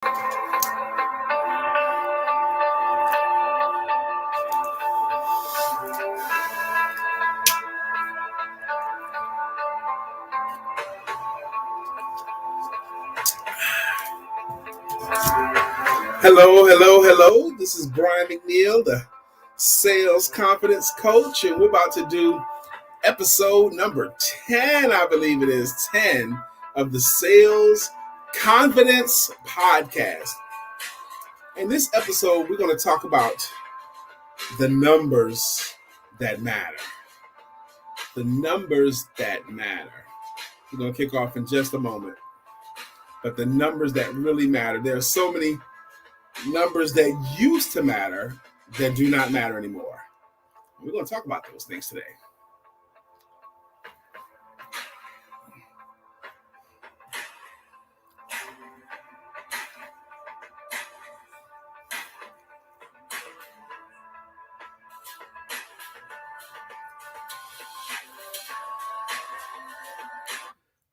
Hello. This is Brian McNeill, the sales confidence coach, and we're about to do episode number 10, I believe it is 10 of the Sales Confidence Podcast. In this episode, we're going to talk about the numbers that matter. The numbers that matter. We're going to kick off in just a moment. But the numbers that really matter. There are so many numbers that used to matter that do not matter anymore. We're going to talk about those things today.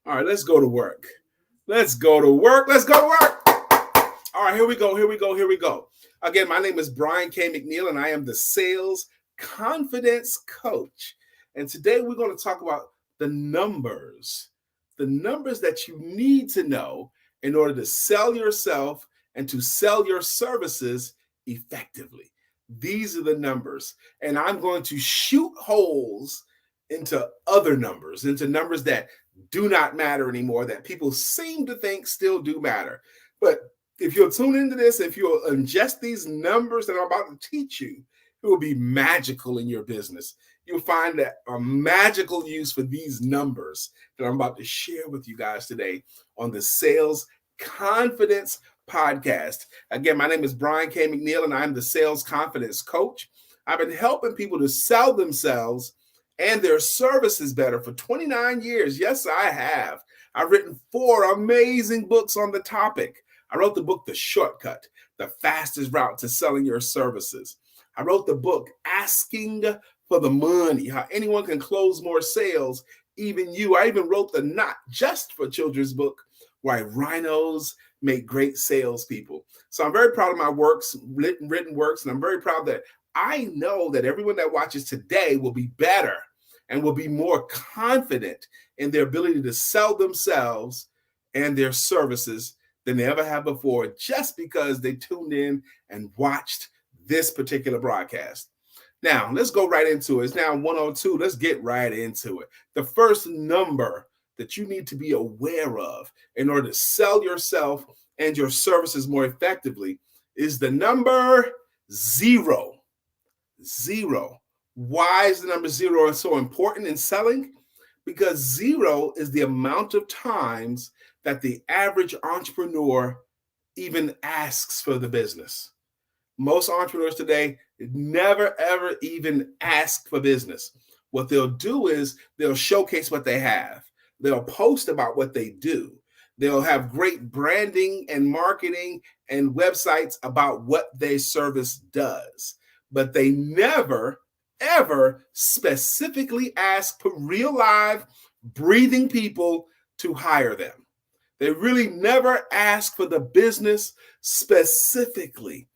All right, let's go to work. All right, here we go. Again, my name is Brian K. McNeill, and I am the Sales Confidence Coach. And today we're going to talk about the numbers that you need to know in order to sell yourself and to sell your services effectively. These are the numbers, and I'm going to shoot holes into other numbers, into numbers that do not matter anymore, that people seem to think still do matter. But if you'll tune into this, if you'll ingest these numbers that I'm about to teach you, it will be magical in your business. You'll find that a magical use for these numbers that I'm about to share with you guys today on the Sales Confidence Podcast. Again, my name is Brian K. McNeill, and I'm the Sales Confidence Coach. I've been helping people to sell themselves and their services better for 29 years. Yes, I have. I've written 4 amazing books on the topic. I wrote the book, The Shortcut, the fastest route to selling your services. I wrote the book, Asking for the Money, how anyone can close more sales, even you. I even wrote the Not Just for Children's book, Why Rhinos Make Great Salespeople. So I'm very proud of my works, written works, and I'm very proud that I know that everyone that watches today will be better and will be more confident in their ability to sell themselves and their services than they ever have before, just because they tuned in and watched this particular broadcast. Now, let's go right into it. It's now 1:02. Let's get right into it. The first number that you need to be aware of in order to sell yourself and your services more effectively is the number 0. 0. Why is the number 0 so important in selling? Because 0 is the amount of times that the average entrepreneur even asks for the business. Most entrepreneurs today never, ever even ask for business. What they'll do is they'll showcase what they have. They'll post about what they do. They'll have great branding and marketing and websites about what their service does. But they never, ever specifically ask for real live, breathing people to hire them. They really never ask for the business specifically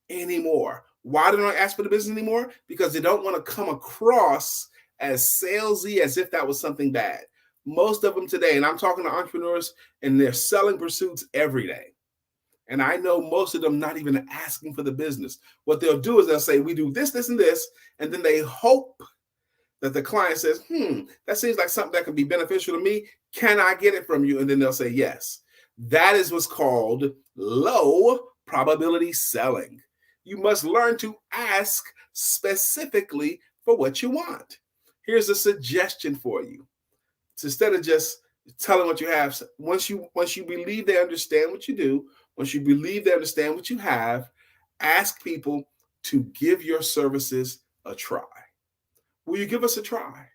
anymore. Why do they not ask for the business anymore? Because they don't want to come across as salesy, as if that was something bad. Most of them today, and I'm talking to entrepreneurs in their selling pursuits every day, and I know most of them not even asking for the business. What they'll do is they'll say, we do this, this, and this, and then they hope that the client says, that seems like something that could be beneficial to me. Can I get it from you? And then they'll say yes. That is what's called low probability selling. You must learn to ask specifically for what you want. Here's a suggestion for you. It's instead of just telling what you have, once you believe they understand what you do, once you believe they understand what you have, ask people to give your services a try. Will you give us a try?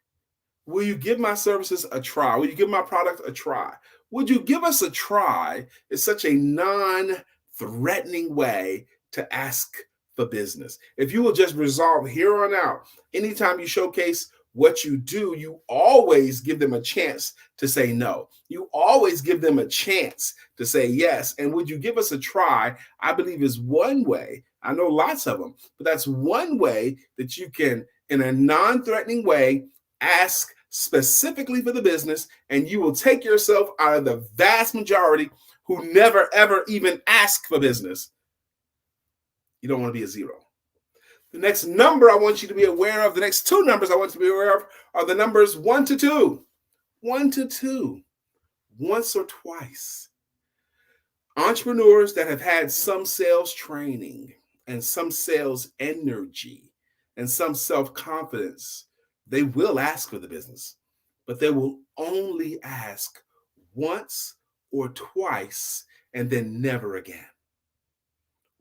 Will you give my services a try? Will you give my product a try? Would you give us a try? Is such a non-threatening way to ask for business. If you will just resolve here on out, anytime you showcase what you do, you always give them a chance to say no. You always give them a chance to say yes. And would you give us a try? I believe is one way. I know lots of them, but that's one way that you can, in a non-threatening way, ask specifically for the business, and you will take yourself out of the vast majority who never, ever even ask for business. You don't want to be a zero. The next number I want you to be aware of, the next two numbers I want you to be aware of are the numbers 1 to 2. 1 to 2, once or twice. Entrepreneurs that have had some sales training and some sales energy and some self-confidence, they will ask for the business, but they will only ask once or twice and then never again.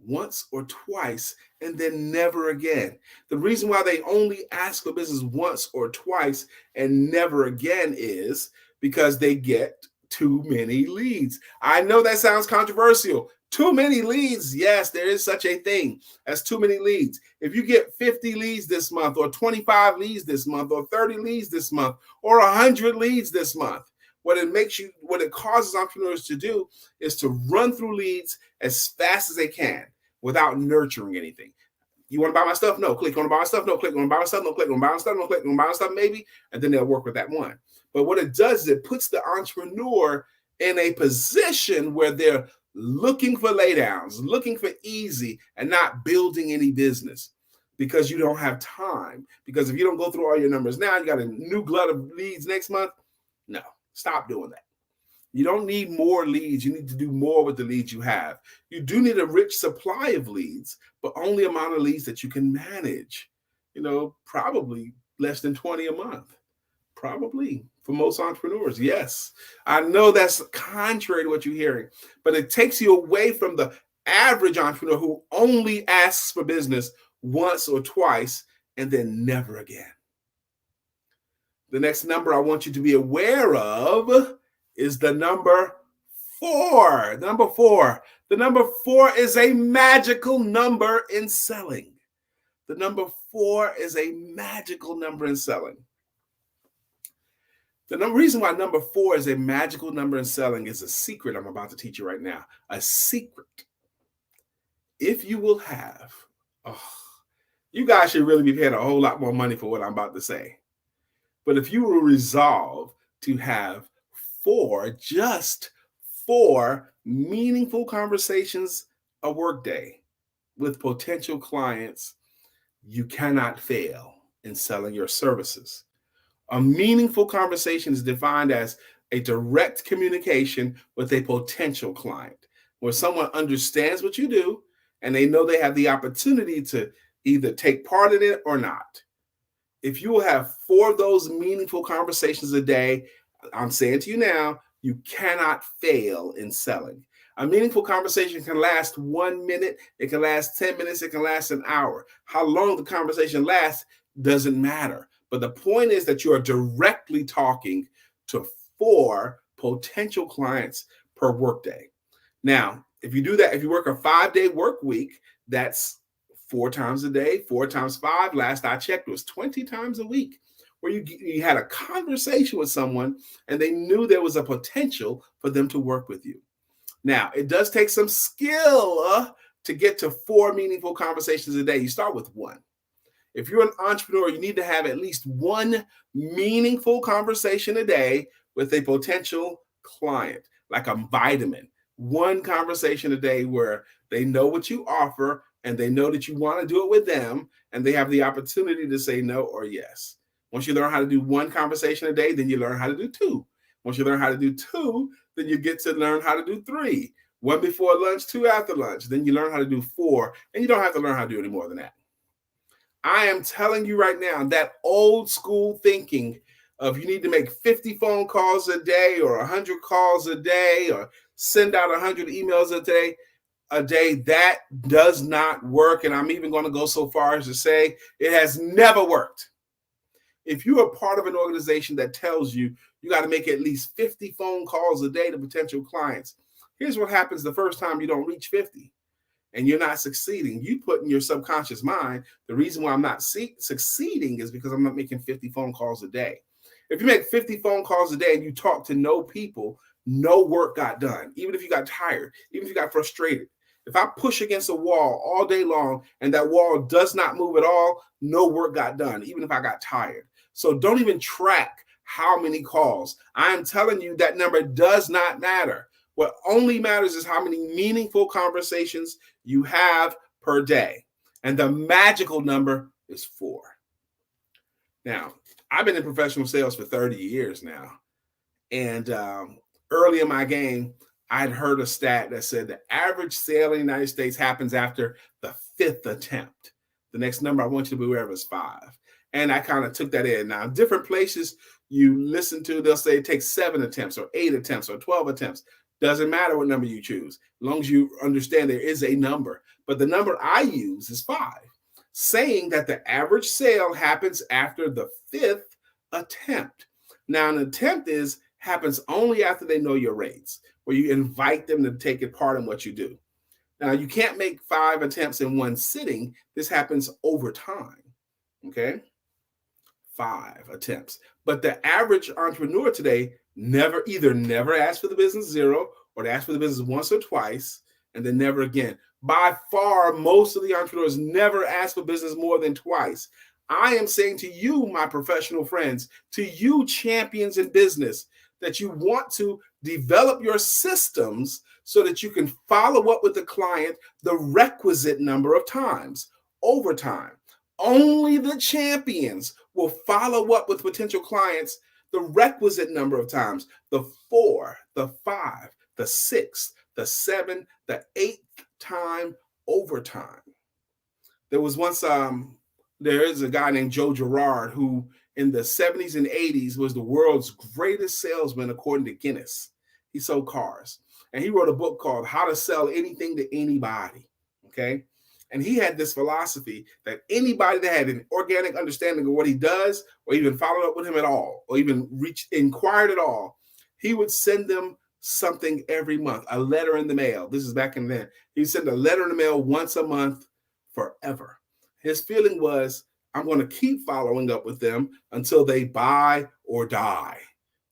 Once or twice and then never again. The reason why they only ask for business once or twice and never again is because they get too many leads. I know that sounds controversial. Too many leads. Yes, there is such a thing as too many leads. If you get 50 leads this month, or 25 leads this month, or 30 leads this month, or 100 leads this month, what it causes entrepreneurs to do is to run through leads as fast as they can without nurturing anything. You want to buy my stuff? No. Click on buy my stuff? No. Click on buy my stuff? No. Click on buy my stuff? No. Click on buy my stuff? Maybe. And then they'll work with that one. But what it does is it puts the entrepreneur in a position where they're looking for laydowns, looking for easy, and not building any business because you don't have time. Because if you don't go through all your numbers now, you got a new glut of leads next month. No. Stop doing that. You don't need more leads. You need to do more with the leads you have. You do need a rich supply of leads, but only amount of leads that you can manage. Probably less than 20 a month. Probably for most entrepreneurs. Yes, I know that's contrary to what you're hearing, but it takes you away from the average entrepreneur who only asks for business once or twice and then never again. The next number I want you to be aware of is the number 4. The number 4. The number 4 is a magical number in selling. The number 4 is a magical number in selling. The reason why number 4 is a magical number in selling is a secret I'm about to teach you right now. A secret. If you will have, you guys should really be paying a whole lot more money for what I'm about to say. But if you will resolve to have just 4 meaningful conversations a workday with potential clients, you cannot fail in selling your services. A meaningful conversation is defined as a direct communication with a potential client, where someone understands what you do and they know they have the opportunity to either take part in it or not. If you will have 4 of those meaningful conversations a day, I'm saying to you now, you cannot fail in selling. A meaningful conversation can last 1 minute, it can last 10 minutes, it can last an hour. How long the conversation lasts doesn't matter. But the point is that you are directly talking to 4 potential clients per workday. Now, if you do that, if you work a 5-day work week, that's 4 times a day, 4 times 5. Last I checked was 20 times a week, where you had a conversation with someone and they knew there was a potential for them to work with you. Now, it does take some skill to get to 4 meaningful conversations a day. You start with 1. If you're an entrepreneur, you need to have at least 1 meaningful conversation a day with a potential client, like a vitamin. 1 conversation a day where they know what you offer and they know that you want to do it with them and they have the opportunity to say no or yes. Once you learn how to do 1 conversation a day, then you learn how to do 2. Once you learn how to do 2, then you get to learn how to do 3. 1 before lunch, 2 after lunch. Then you learn how to do 4, and you don't have to learn how to do any more than that. I am telling you right now, that old school thinking of you need to make 50 phone calls a day or 100 calls a day or send out 100 emails a day, that does not work. And I'm even going to go so far as to say it has never worked. If you are part of an organization that tells you you got to make at least 50 phone calls a day to potential clients, here's what happens the first time you don't reach 50. and you're not succeeding, you put in your subconscious mind, the reason why I'm not succeeding is because I'm not making 50 phone calls a day. If you make 50 phone calls a day and you talk to no people, no work got done. Even if you got tired, even if you got frustrated. If I push against a wall all day long and that wall does not move at all, no work got done, even if I got tired. So don't even track how many calls. I am telling you that number does not matter. What only matters is how many meaningful conversations you have per day. And the magical number is 4. Now, I've been in professional sales for 30 years now. And early in my game, I'd heard a stat that said the average sale in the United States happens after the 5th attempt. The next number I want you to be aware of is 5. And I kind of took that in. Now, different places you listen to, they'll say it takes 7 attempts or 8 attempts or 12 attempts. Doesn't matter what number you choose, as long as you understand there is a number. But the number I use is 5, saying that the average sale happens after the 5th attempt. Now, an attempt happens only after they know your rates, where you invite them to take a part in what you do. Now, you can't make 5 attempts in one sitting. This happens over time, okay? 5 attempts. But the average entrepreneur today never asks for the business 0, or they ask for the business once or twice, and then never again. By far, most of the entrepreneurs never ask for business more than twice. I am saying to you, my professional friends, to you champions in business, that you want to develop your systems so that you can follow up with the client the requisite number of times over time. Only the champions will follow up with potential clients the requisite number of times, the 4, the 5, the 6, the 7, the 8th time over time. There was once there is a guy named Joe Girard who in the 70s and 80s was the world's greatest salesman according to Guinness. He sold cars. And he wrote a book called How to Sell Anything to Anybody. Okay. And he had this philosophy that anybody that had an organic understanding of what he does, or even followed up with him at all, or even inquired at all, he would send them something every month, a letter in the mail. This is back in then. He'd send a letter in the mail once a month forever. His feeling was, I'm going to keep following up with them until they buy or die.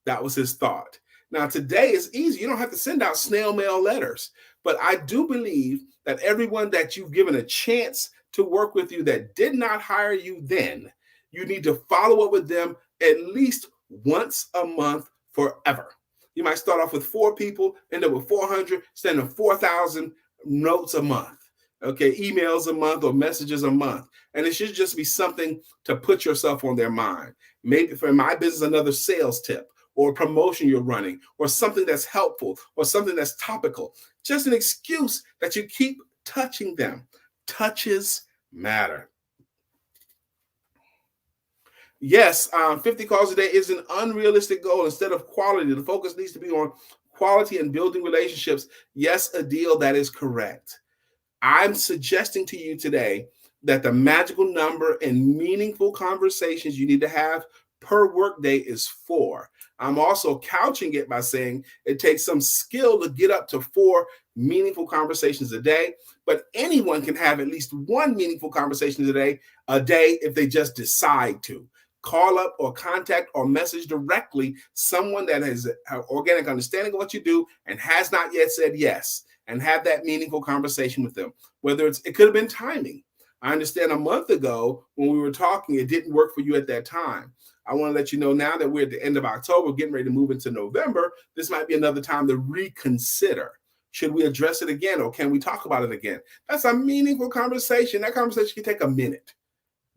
That was his thought. Now, today is easy. You don't have to send out snail mail letters. But I do believe that everyone that you've given a chance to work with you that did not hire you then, you need to follow up with them at least once a month forever. You might start off with 4 people, end up with 400, send them 4,000 notes a month. Okay, emails a month or messages a month. And it should just be something to put yourself on their mind. Maybe for my business, another sales tip or promotion you're running or something that's helpful or something that's topical. Just an excuse that you keep touching them. Touches matter. Yes, 50 calls a day is an unrealistic goal. Instead of quality, the focus needs to be on quality and building relationships. Yes, Adil, that is correct. I'm suggesting to you today that the magical number and meaningful conversations you need to have per workday is 4. I'm also couching it by saying it takes some skill to get up to 4 meaningful conversations a day, but anyone can have at least 1 meaningful conversation a day if they just decide to. Call up or contact or message directly someone that has an organic understanding of what you do and has not yet said yes, and have that meaningful conversation with them. Whether it could have been timing. I understand a month ago when we were talking, it didn't work for you at that time. I want to let you know now that we're at the end of October, getting ready to move into November, this might be another time to reconsider. Should we address it again, or can we talk about it again? That's a meaningful conversation. That conversation can take a minute.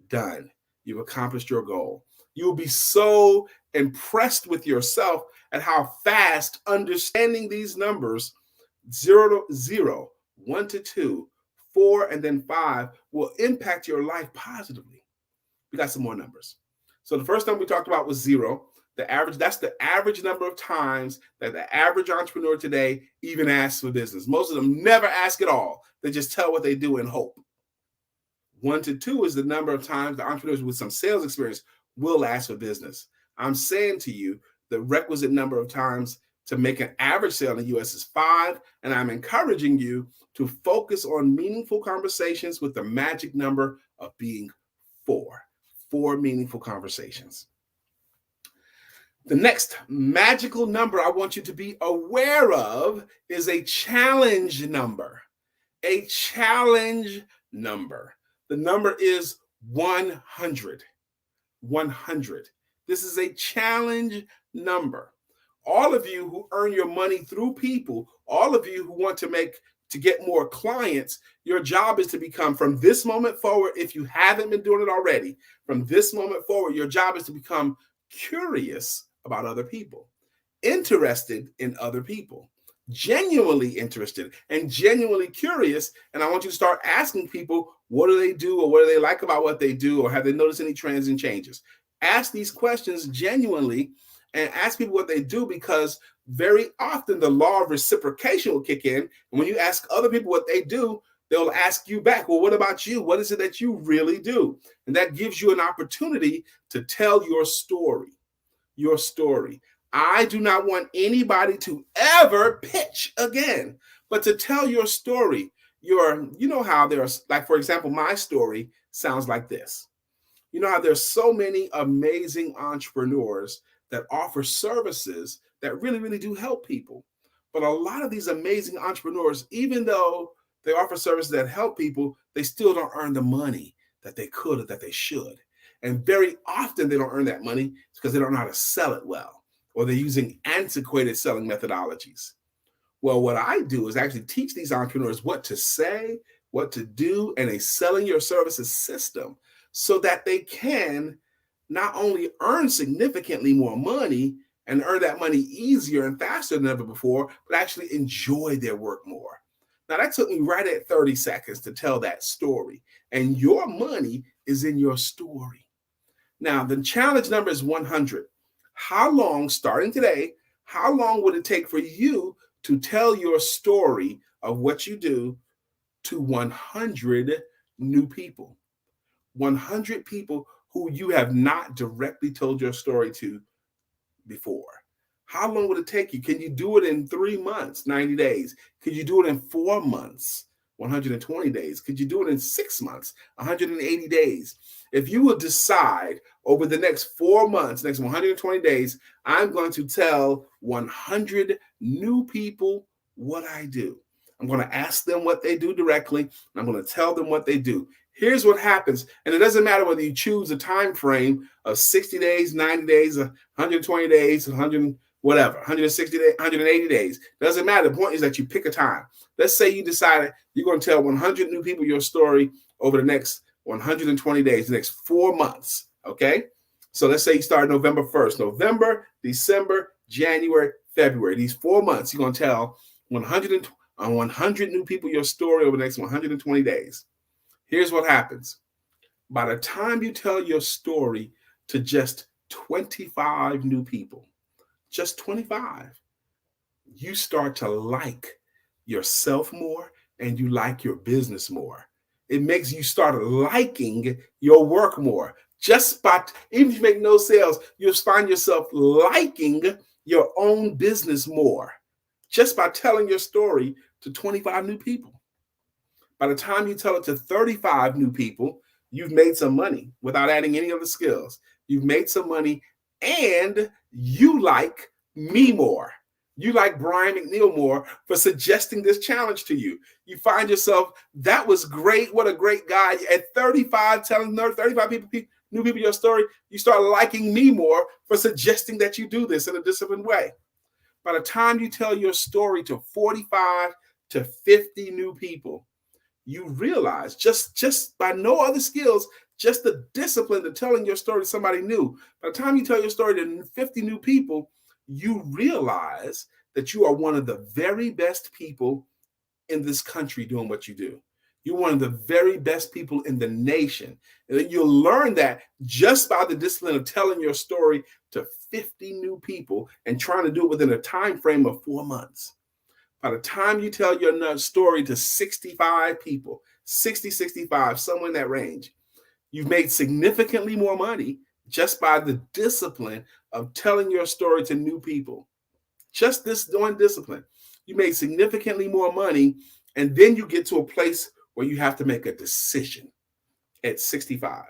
Done. You've accomplished your goal. You will be so impressed with yourself at how fast understanding these numbers 0 to 0, 1 to 2, 4, and then 5 will impact your life positively. We got some more numbers. So the first number we talked about was 0. The average, that's the average number of times that the average entrepreneur today even asks for business. Most of them never ask at all. They just tell what they do and hope. 1 to 2 is the number of times the entrepreneurs with some sales experience will ask for business. I'm saying to you, the requisite number of times to make an average sale in the US is 5. And I'm encouraging you to focus on meaningful conversations with the magic number of being 4. 4 meaningful conversations. The next magical number I want you to be aware of is a challenge number. A challenge number. The number is 100. 100. This is a challenge number. All of you who earn your money through people, all of you who want to get more clients, your job is to become, from this moment forward, if you haven't been doing it already, from this moment forward, your job is to become curious about other people, interested in other people, genuinely interested and genuinely curious. And I want you to start asking people, what do they do, or what do they like about what they do, or have they noticed any trends and changes? Ask these questions genuinely and ask people what they do, because very often the law of reciprocation will kick in. And when you ask other people what they do, they'll ask you back, well, what about you? What is it that you really do? And that gives you an opportunity to tell your story. Your story. I do not want anybody to ever pitch again, but to tell your story. You know how there's, like, for example, my story sounds like this. You know how there's so many amazing entrepreneurs that offer services that really, really do help people. But a lot of these amazing entrepreneurs, even though they offer services that help people, they still don't earn the money that they could or that they should. And very often they don't earn that money because they don't know how to sell it well, or they're using antiquated selling methodologies. Well, what I do is actually teach these entrepreneurs what to say, what to do in a selling your services system, so that they can not only earn significantly more money and earn that money easier and faster than ever before, but actually enjoy their work more. Now, that took me right at 30 seconds to tell that story. And your money is in your story. Now, the challenge number is 100. How long, starting today, how long would it take for you to tell your story of what you do to 100 new people? 100 people who you have not directly told your story to before. How long would it take you? Can you do it in 3 months, 90 days? Could you do it in 4 months, 120 days? Could you do it in 6 months, 180 days? If you will decide over the next 4 months, next 120 days, I'm going to tell 100 new people what I do. I'm going to ask them what they do directly, and I'm going to tell them what they do. Here's what happens, and it doesn't matter whether you choose a time frame of 60 days, 90 days, 120 days, 100 whatever, 160 days, 180 days. Doesn't matter. The point is that you pick a time. Let's say you decided you're going to tell 100 new people your story over the next 120 days, the next 4 months, okay? So let's say you start November 1st. November, December, January, February. These 4 months, you're going to tell 100 new people your story over the next 120 days. Here's what happens. By the time you tell your story to just 25 new people, just 25, you start to like yourself more and you like your business more. It makes you start liking your work more. Just by, even if you make no sales, you'll find yourself liking your own business more just by telling your story to 25 new people. By the time you tell it to 35 new people, you've made some money without adding any other skills. You've made some money and you like me more. You like Brian McNeill more for suggesting this challenge to you. You find yourself, that was great. What a great guy. At 35, telling 35 new people your story, you start liking me more for suggesting that you do this in a disciplined way. By the time you tell your story to 45 to 50 new people, you realize just by no other skills, just the discipline of telling your story to somebody new. By the time you tell your story to 50 new people, you realize that you are one of the very best people in this country doing what you do. You're one of the very best people in the nation. And you'll learn that just by the discipline of telling your story to 50 new people and trying to do it within a time frame of 4 months. By the time you tell your story to 65 people, 60, 65, somewhere in that range, you've made significantly more money just by the discipline of telling your story to new people. Just this one discipline. You made significantly more money, and then you get to a place where you have to make a decision at 65.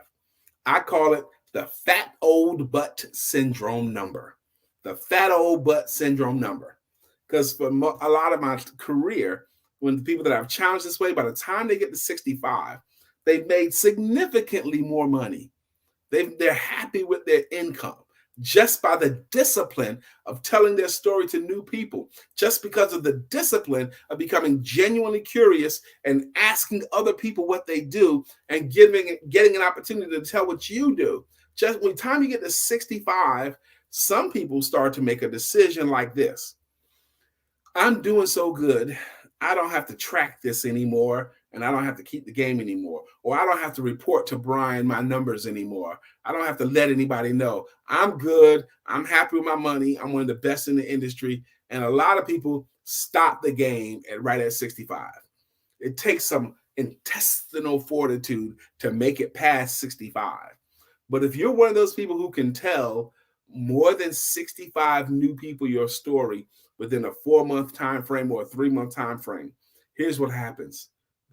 I call it the fat old butt syndrome number. The fat old butt syndrome number. Because for a lot of my career, when the people that I've challenged this way, by the time they get to 65, they've made significantly more money. They're happy with their income just by the discipline of telling their story to new people, just because of the discipline of becoming genuinely curious and asking other people what they do and getting an opportunity to tell what you do. Just when time you get to 65, some people start to make a decision like this. I'm doing so good, I don't have to track this anymore, and I don't have to keep the game anymore, or I don't have to report to Brian my numbers anymore. I don't have to let anybody know. I'm good. I'm happy with my money. I'm one of the best in the industry. And a lot of people stop the game right at 65. It takes some intestinal fortitude to make it past 65. But if you're one of those people who can tell more than 65 new people your story within a 4-month time frame or a 3-month time frame, here's what happens.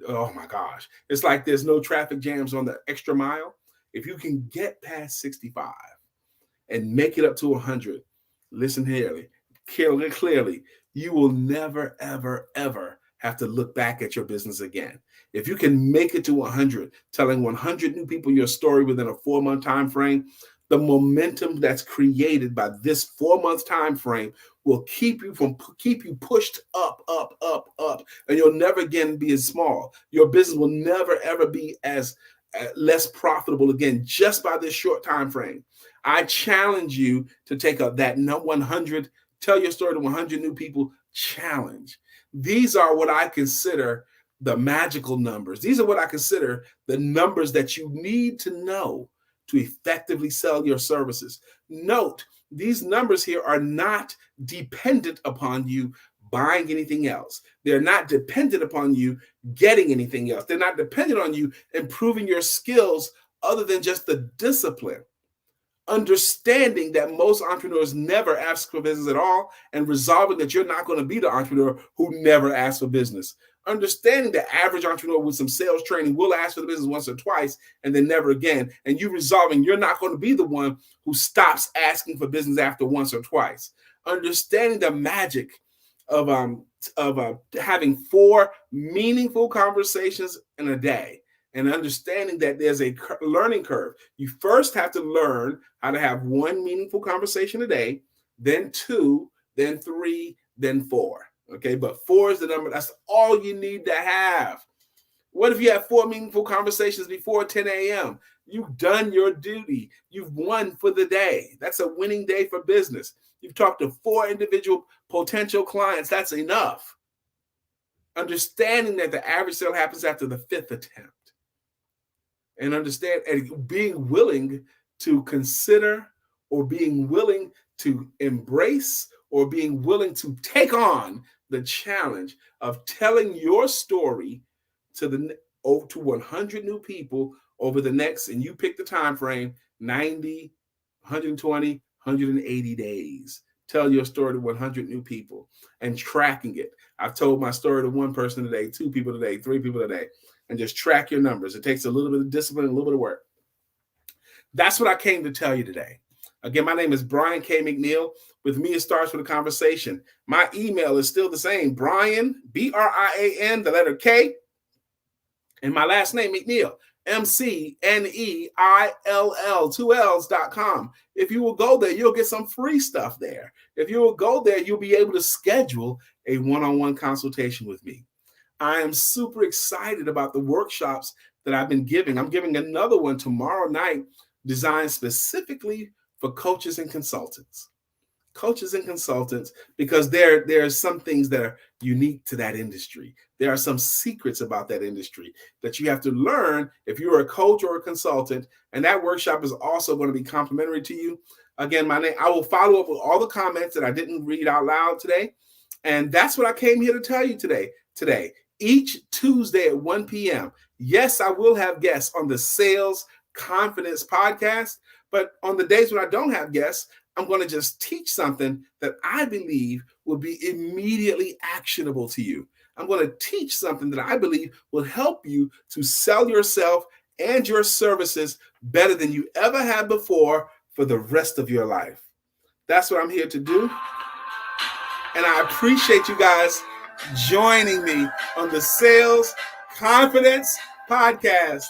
Oh my gosh. It's like there's no traffic jams on the extra mile. If you can get past 65 and make it up to 100, listen clearly, you will never, ever, ever have to look back at your business again. If you can make it to 100, telling 100 new people your story within a 4-month time frame, the momentum that's created by this 4-month time frame will keep you pushed up, and you'll never again be as small. Your business will never ever be as less profitable again just by this short time frame. I challenge you to take up that 100, tell your story to 100 new people challenge. These are what I consider the magical numbers. These are what I consider the numbers that you need to know to effectively sell your services. Note, these numbers here are not dependent upon you buying anything else. They're not dependent upon you getting anything else. They're not dependent on you improving your skills other than just the discipline. Understanding that most entrepreneurs never ask for business at all, and resolving that you're not going to be the entrepreneur who never asks for business. Understanding the average entrepreneur with some sales training will ask for the business once or twice and then never again. And you resolving you're not going to be the one who stops asking for business after once or twice. Understanding the magic of having 4 meaningful conversations in a day, and understanding that there's a learning curve. You first have to learn how to have 1 meaningful conversation a day, then 2, then 3, then 4. Okay, but 4 is the number. That's all you need to have. What if you have 4 meaningful conversations before 10 a.m.? You've done your duty. You've won for the day. That's a winning day for business. You've talked to 4 individual potential clients. That's enough. Understanding that the average sale happens after the 5th attempt. And understand and being willing to consider, or being willing to embrace, or being willing to take on the challenge of telling your story to 100 new people over the next, and you pick the time frame, 90, 120, 180 days. Tell your story to 100 new people and tracking it. I've told my story to 1 person today, 2 people today, 3 people today, and just track your numbers. It takes a little bit of discipline and a little bit of work. That's what I came to tell you today. Again, my name is Brian K. McNeill. With me, it starts with a conversation. My email is still the same, Brian, Brian, the letter K, and my last name, McNeill, McNeill, 2 L's.com. If you will go there, you'll get some free stuff there. If you will go there, you'll be able to schedule a one-on-one consultation with me. I am super excited about the workshops that I've been giving. I'm giving another one tomorrow night designed specifically for coaches and consultants. Coaches and consultants, because there are some things that are unique to that industry. There are some secrets about that industry that you have to learn if you're a coach or a consultant. And that workshop is also going to be complimentary to you. Again, I will follow up with all the comments that I didn't read out loud today. And that's what I came here to tell you today. Each Tuesday at 1 p.m. Yes, I will have guests on the Sales Confidence podcast. But on the days when I don't have guests, I'm going to just teach something that I believe will be immediately actionable to you. I'm going to teach something that I believe will help you to sell yourself and your services better than you ever had before for the rest of your life. That's what I'm here to do. And I appreciate you guys joining me on the Sales Confidence Podcast.